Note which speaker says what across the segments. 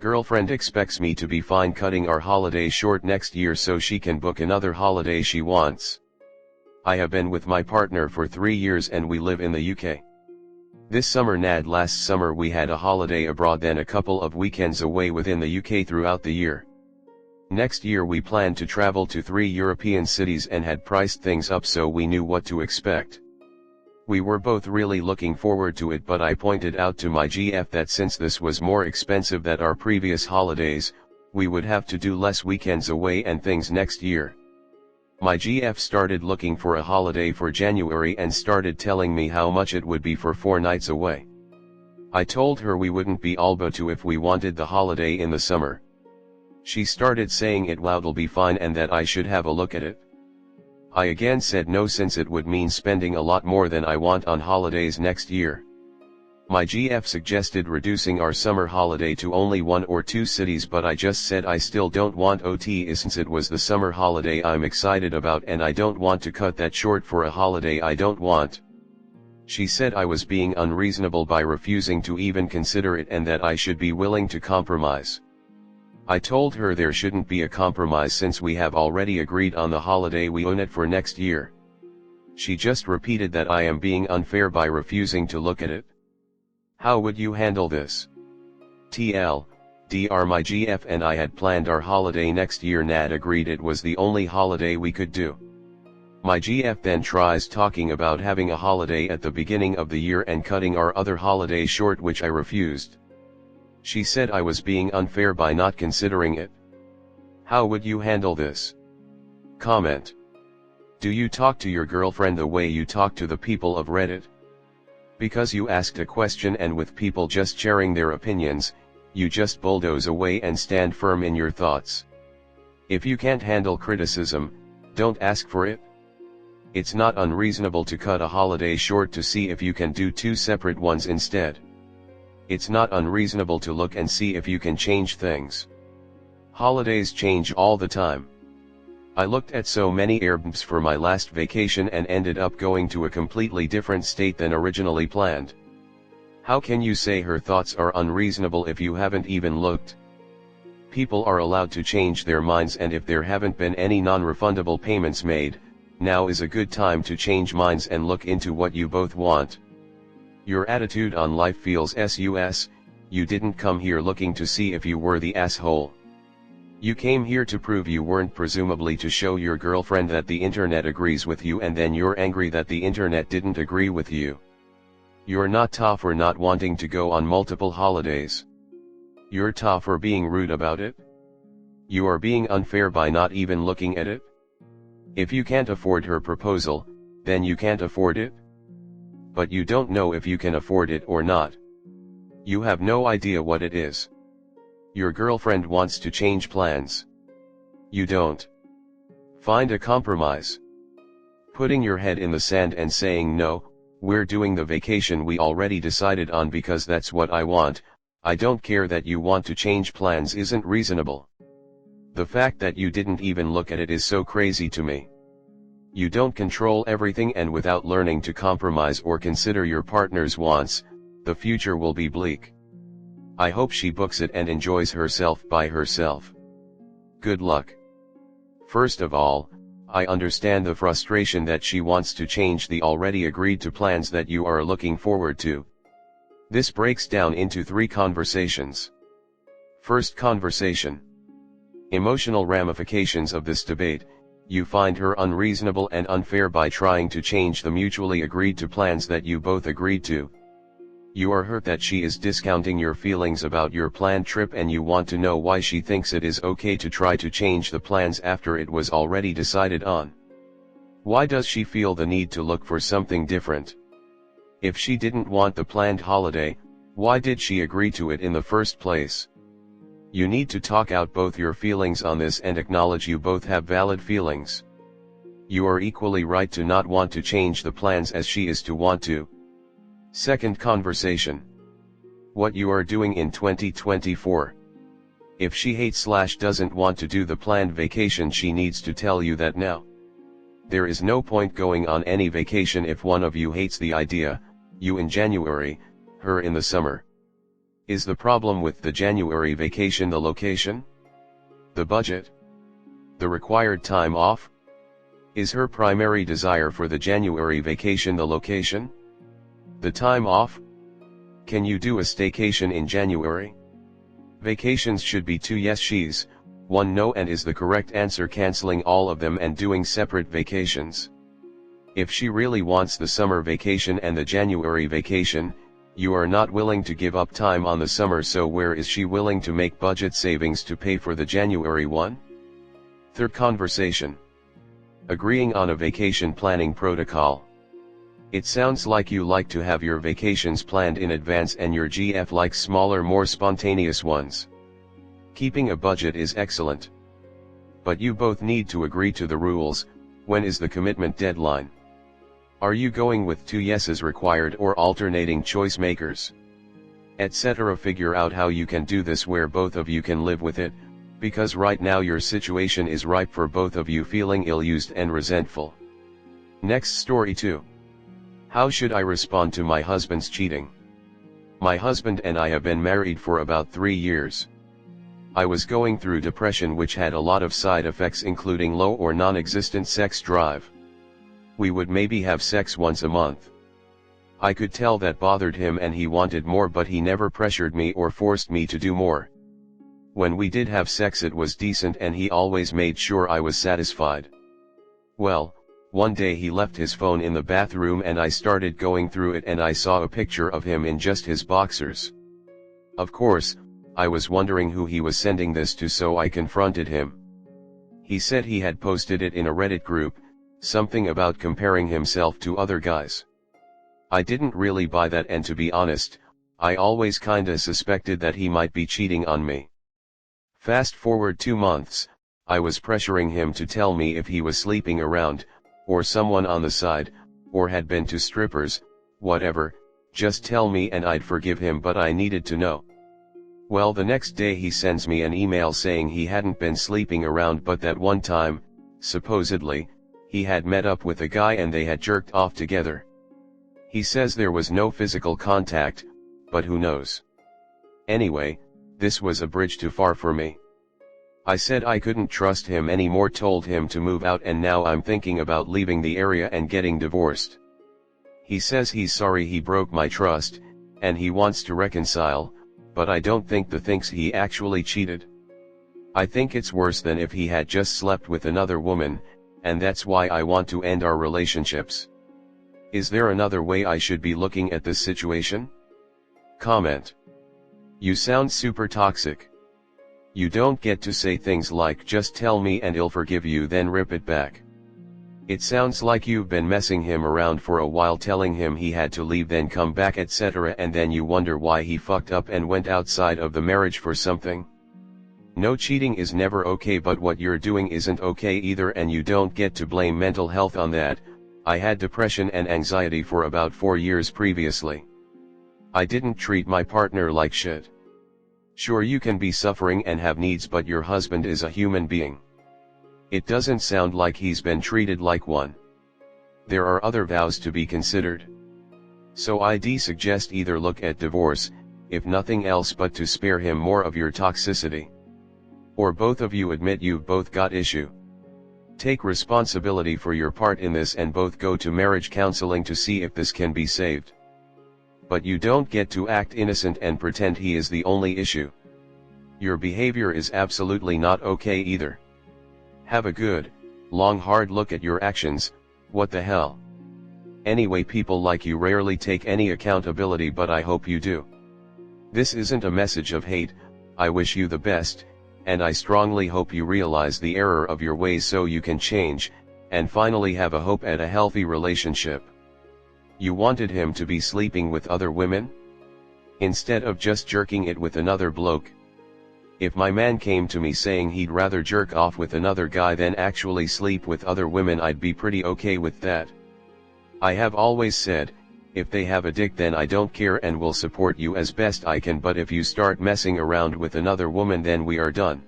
Speaker 1: Girlfriend expects me to be fine cutting our holiday short next year so she can book another holiday she wants. I have been with my partner for 3 years and we live in the UK. This summer last summer we had a holiday abroad, then a couple of weekends away within the UK throughout the year. Next year we planned to travel to 3 European cities and had priced things up so we knew what to expect. We were both really looking forward to it, but I pointed out to my GF that since this was more expensive than our previous holidays, we would have to do less weekends away and things next year. My GF started looking for a holiday for January and started telling me how much it would be for 4 nights away. I told her we wouldn't be able to if we wanted the holiday in the summer. She started saying it'll be fine and that I should have a look at it. I again said no, since it would mean spending a lot more than I want on holidays next year. My GF suggested reducing our summer holiday to only 1 or 2 cities, but I just said I still don't want OT since it was the summer holiday I'm excited about and I don't want to cut that short for a holiday I don't want. She said I was being unreasonable by refusing to even consider it and that I should be willing to compromise. I told her there shouldn't be a compromise since we have already agreed on the holiday we own it for next year. She just repeated that I am being unfair by refusing to look at it. How would you handle this? TLDR, my GF and I had planned our holiday next year. Nad agreed it was the only holiday we could do. My GF then tries talking about having a holiday at the beginning of the year and cutting our other holiday short, which I refused. She said I was being unfair by not considering it. How would you handle this? Comment. Do you talk to your girlfriend the way you talk to the people of Reddit? Because you asked a question and with people just sharing their opinions, you just bulldoze away and stand firm in your thoughts. If you can't handle criticism, don't ask for it. It's not unreasonable to cut a holiday short to see if you can do 2 separate ones instead. It's not unreasonable to look and see if you can change things. Holidays change all the time. I looked at so many Airbnbs for my last vacation and ended up going to a completely different state than originally planned. How can you say her thoughts are unreasonable if you haven't even looked? People are allowed to change their minds, and if there haven't been any non-refundable payments made, now is a good time to change minds and look into what you both want. Your attitude on life feels sus, you didn't come here looking to see if you were the asshole. You came here to prove you weren't, presumably to show your girlfriend that the internet agrees with you, and then you're angry that the internet didn't agree with you. You're not tough for not wanting to go on multiple holidays. You're tough for being rude about it. You are being unfair by not even looking at it. If you can't afford her proposal, then you can't afford it. But you don't know if you can afford it or not. You have no idea what it is. Your girlfriend wants to change plans. You don't. Find a compromise. Putting your head in the sand and saying no, we're doing the vacation we already decided on because that's what I want, I don't care that you want to change plans, isn't reasonable. The fact that you didn't even look at it is so crazy to me. You don't control everything, and without learning to compromise or consider your partner's wants, the future will be bleak. I hope she books it and enjoys herself by herself. Good luck. First of all, I understand the frustration that she wants to change the already agreed to plans that you are looking forward to. This breaks down into 3 conversations. First conversation. Emotional ramifications of this debate. You find her unreasonable and unfair by trying to change the mutually agreed to plans that you both agreed to. You are hurt that she is discounting your feelings about your planned trip, and you want to know why she thinks it is okay to try to change the plans after it was already decided on. Why does she feel the need to look for something different? If she didn't want the planned holiday, why did she agree to it in the first place? You need to talk out both your feelings on this and acknowledge you both have valid feelings. You are equally right to not want to change the plans as she is to want to. Second conversation. What you are doing in 2024. If she hates/doesn't want to do the planned vacation, she needs to tell you that now. There is no point going on any vacation if one of you hates the idea, you in January, her in the summer. Is the problem with the January vacation the location? The budget? The required time off? Is her primary desire for the January vacation the location? The time off? Can you do a staycation in January? Vacations should be 2 yes she's, 1 no, and is the correct answer canceling all of them and doing separate vacations. If she really wants the summer vacation and the January vacation, you are not willing to give up time on the summer, so where is she willing to make budget savings to pay for the January one? Third conversation. Agreeing on a vacation planning protocol. It sounds like you like to have your vacations planned in advance and your GF likes smaller, more spontaneous ones. Keeping a budget is excellent. But you both need to agree to the rules. When is the commitment deadline? Are you going with 2 yeses required or alternating choice makers? Etc. Figure out how you can do this where both of you can live with it, because right now your situation is ripe for both of you feeling ill-used and resentful. Next story 2. How should I respond to my husband's cheating? My husband and I have been married for about 3 years. I was going through depression, which had a lot of side effects including low or non-existent sex drive. We would maybe have sex once a month. I could tell that bothered him and he wanted more, but he never pressured me or forced me to do more. When we did have sex it was decent and he always made sure I was satisfied. Well, one day he left his phone in the bathroom and I started going through it and I saw a picture of him in just his boxers. Of course, I was wondering who he was sending this to, so I confronted him. He said he had posted it in a Reddit group, something about comparing himself to other guys. I didn't really buy that, and to be honest, I always kinda suspected that he might be cheating on me. Fast forward 2 months, I was pressuring him to tell me if he was sleeping around, or someone on the side, or had been to strippers, whatever, just tell me and I'd forgive him, but I needed to know. Well, the next day he sends me an email saying he hadn't been sleeping around, but that one time, supposedly, he had met up with a guy and they had jerked off together. He says there was no physical contact, but who knows? Anyway, this was a bridge too far for me. I said I couldn't trust him anymore, told him to move out, and now I'm thinking about leaving the area and getting divorced. He says he's sorry he broke my trust, and he wants to reconcile, but I don't think thinks he actually cheated. I think it's worse than if he had just slept with another woman, and that's why I want to end our relationships. Is there another way I should be looking at this situation? Comment. You sound super toxic. You don't get to say things like just tell me and I'll forgive you then rip it back. It sounds like you've been messing him around for a while, telling him he had to leave then come back etc., and then you wonder why he fucked up and went outside of the marriage for something. No, cheating is never okay, but what you're doing isn't okay either, and you don't get to blame mental health on that. I had depression and anxiety for about 4 years previously. I didn't treat my partner like shit. Sure, you can be suffering and have needs, but your husband is a human being. It doesn't sound like he's been treated like one. There are other vows to be considered. So I'd suggest either look at divorce, if nothing else but to spare him more of your toxicity. Or both of you admit you've both got issue. Take responsibility for your part in this and both go to marriage counseling to see if this can be saved. But you don't get to act innocent and pretend he is the only issue. Your behavior is absolutely not okay either. Have a good, long hard look at your actions. What the hell? Anyway, people like you rarely take any accountability, but I hope you do. This isn't a message of hate. I wish you the best, and I strongly hope you realize the error of your ways so you can change, and finally have a hope at a healthy relationship. You wanted him to be sleeping with other women? Instead of just jerking it with another bloke. If my man came to me saying he'd rather jerk off with another guy than actually sleep with other women, I'd be pretty okay with that. I have always said, if they have a dick then I don't care and will support you as best I can, but if you start messing around with another woman then we are done.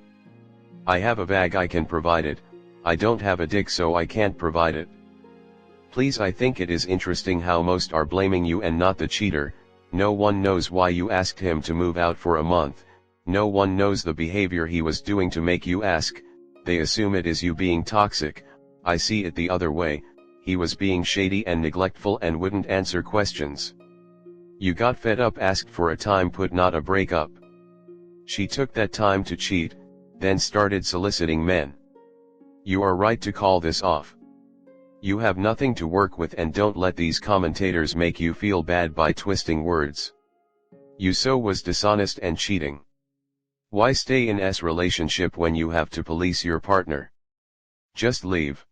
Speaker 1: I have a bag, I can provide it. I don't have a dick so I can't provide it. Please, I think it is interesting how most are blaming you and not the cheater, No one knows why you asked him to move out for a month, no one knows the behavior he was doing to make you ask, they assume it is you being toxic. I see it the other way, he was being shady and neglectful and wouldn't answer questions. You got fed up, asked for a time put, not a breakup. She took that time to cheat, then started soliciting men. You are right to call this off. You have nothing to work with, and don't let these commentators make you feel bad by twisting words. You so was dishonest and cheating. Why stay in a relationship when you have to police your partner? Just leave.